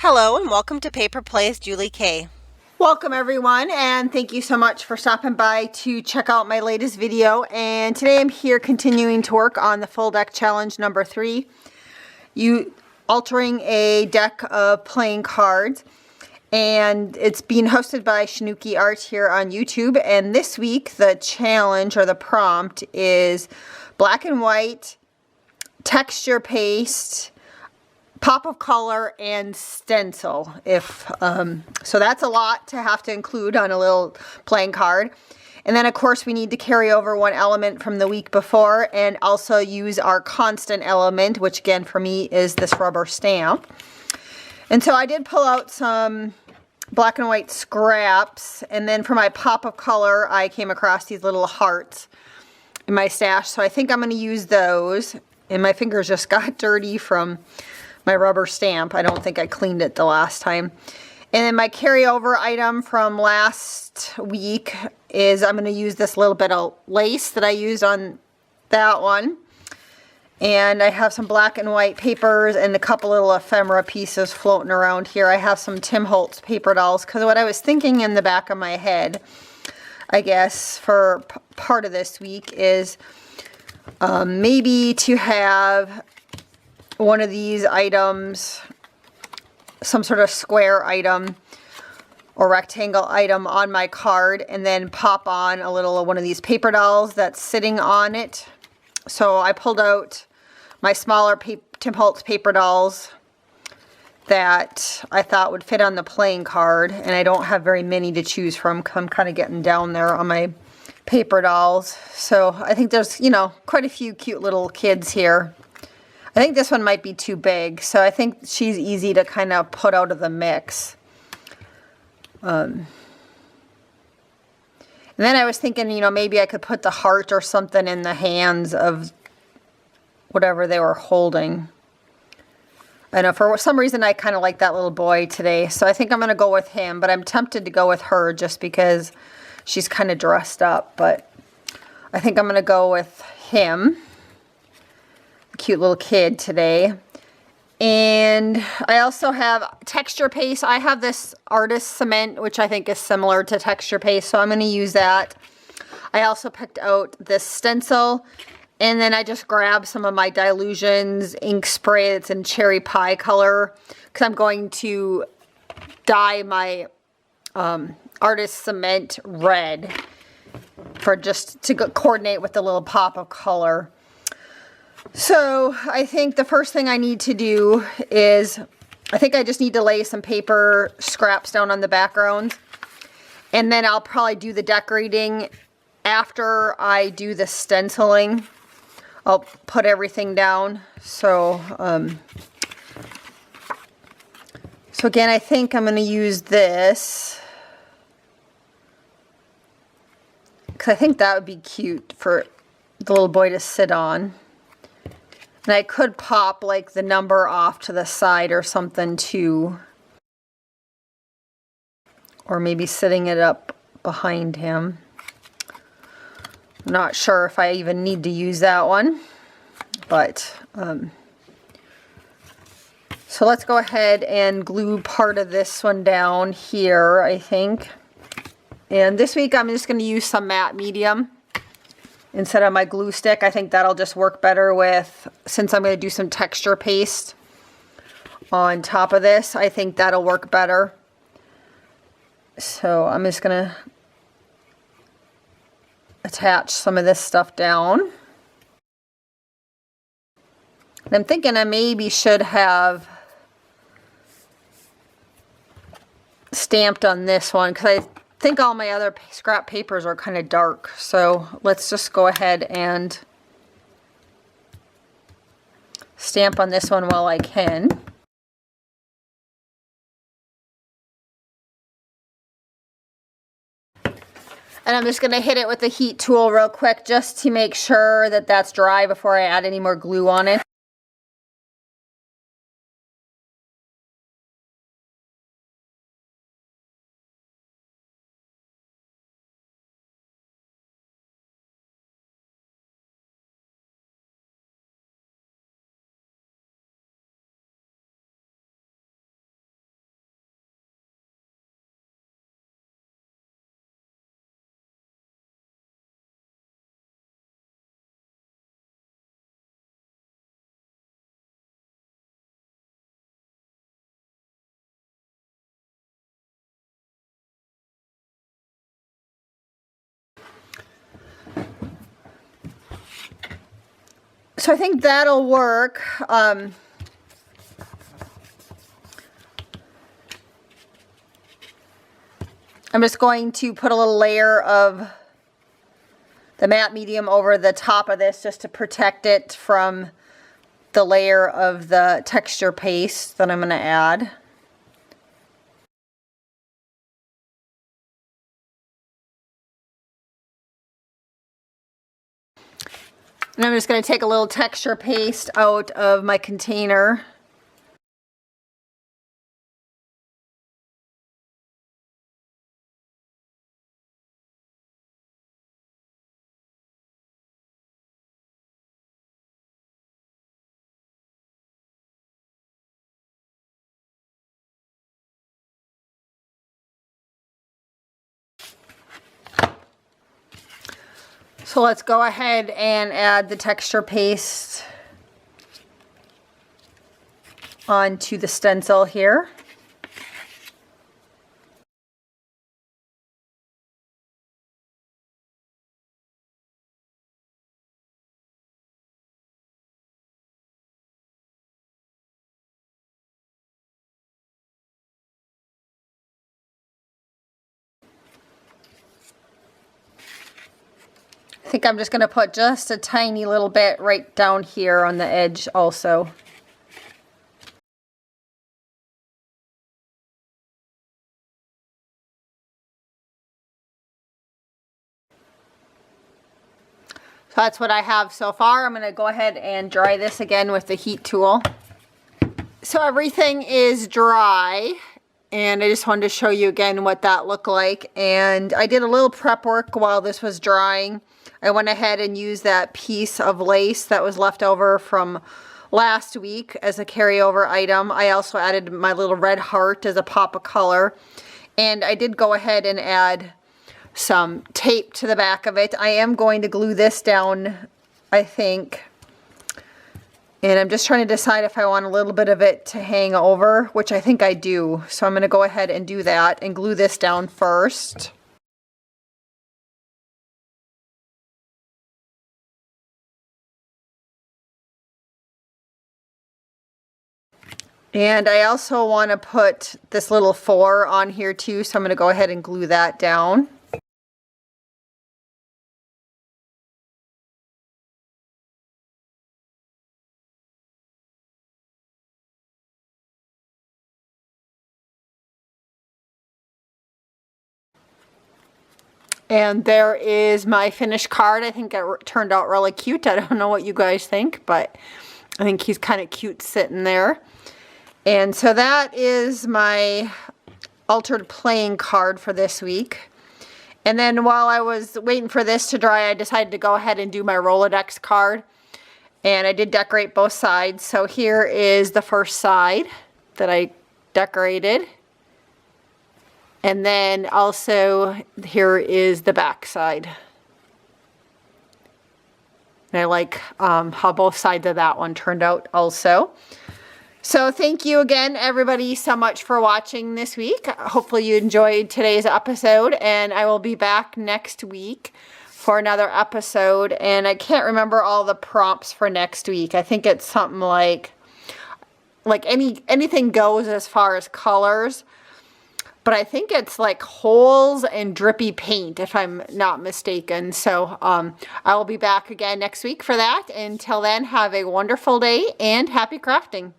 Hello and welcome to Paper Plays Julie K. Welcome everyone, and thank you so much for stopping by to check out my latest video. And today I'm here continuing to work on the full deck challenge number 3. Altering a deck of playing cards. And it's being hosted by Shinuki Art here on YouTube. And this week the challenge or the prompt is black and white, texture paste, pop of color, and stencil. So that's a lot to have to include on a little playing card. And then of course we need to carry over one element from the week before and also use our constant element, which again for me is this rubber stamp. And so I did pull out some black and white scraps, and then for my pop of color I came across these little hearts in my stash, so I think I'm going to use those. And my fingers just got dirty from my rubber stamp. I don't think I cleaned it the last time. And then my carryover item from last week is I'm going to use this little bit of lace that I used on that one. And I have some black and white papers and a couple little ephemera pieces floating around here. I have some Tim Holtz paper dolls because what I was thinking in the back of my head, I guess, for part of this week is maybe to have one of these items, some sort of square item or rectangle item on my card, and then pop on a little one of these paper dolls that's sitting on it. So I pulled out my smaller Tim Holtz paper dolls that I thought would fit on the playing card, and I don't have very many to choose from because I'm kind of getting down there on my paper dolls. So I think there's, quite a few cute little kids here. I think this one might be too big, so I think she's easy to kind of put out of the mix. And then I was thinking, maybe I could put the heart or something in the hands of whatever they were holding. I know for some reason I kind of like that little boy today, so I think I'm going to go with him, but I'm tempted to go with her just because she's kind of dressed up, but I think I'm going to go with him. Cute little kid today. And I also have texture paste. I have this artist cement, which I think is similar to texture paste, so I'm going to use that. I also picked out this stencil, and then I just grabbed some of my Dilutions ink spray that's in cherry pie color because I'm going to dye my artist cement red for just to coordinate with the little pop of color. So I think the first thing I need to do is, I think I just need to lay some paper scraps down on the background. And then I'll probably do the decorating after I do the stenciling. I'll put everything down. So again, I think I'm going to use this, because I think that would be cute for the little boy to sit on. And I could pop like the number off to the side or something too. Or maybe sitting it up behind him. I'm not sure if I even need to use that one. But, so let's go ahead and glue part of this one down here, I think. And this week I'm just going to use some matte medium instead of my glue stick. I think that'll just work better with, since I'm going to do some texture paste on top of this, I think that'll work better. So I'm just going to attach some of this stuff down. And I'm thinking I maybe should have stamped on this one because I think all my other scrap papers are kind of dark, so let's just go ahead and stamp on this one while I can. And I'm just going to hit it with the heat tool real quick just to make sure that that's dry before I add any more glue on it. So I think that'll work. I'm just going to put a little layer of the matte medium over the top of this just to protect it from the layer of the texture paste that I'm going to add. And I'm just going to take a little texture paste out of my container. So let's go ahead and add the texture paste onto the stencil here. I think I'm just going to put just a tiny little bit right down here on the edge also. So that's what I have so far. I'm going to go ahead and dry this again with the heat tool. So everything is dry, and I just wanted to show you again what that looked like. And I did a little prep work while this was drying. I went ahead and used that piece of lace that was left over from last week as a carryover item. I also added my little red heart as a pop of color. And I did go ahead and add some tape to the back of it. I am going to glue this down, I think. And I'm just trying to decide if I want a little bit of it to hang over, which I think I do. So I'm going to go ahead and do that and glue this down first. And I also want to put this little 4 on here too, so I'm going to go ahead and glue that down. And there is my finished card. I think it turned out really cute. I don't know what you guys think, but I think he's kind of cute sitting there. And so that is my altered playing card for this week. And then while I was waiting for this to dry, I decided to go ahead and do my Rolodex card. And I did decorate both sides. So here is the first side that I decorated. And then also here is the back side. And I like how both sides of that one turned out also. So thank you again, everybody, so much for watching this week. Hopefully you enjoyed today's episode, and I will be back next week for another episode. And I can't remember all the prompts for next week. I think it's something like anything goes as far as colors. But I think it's like holes and drippy paint, if I'm not mistaken. So I will be back again next week for that. Until then, have a wonderful day and happy crafting.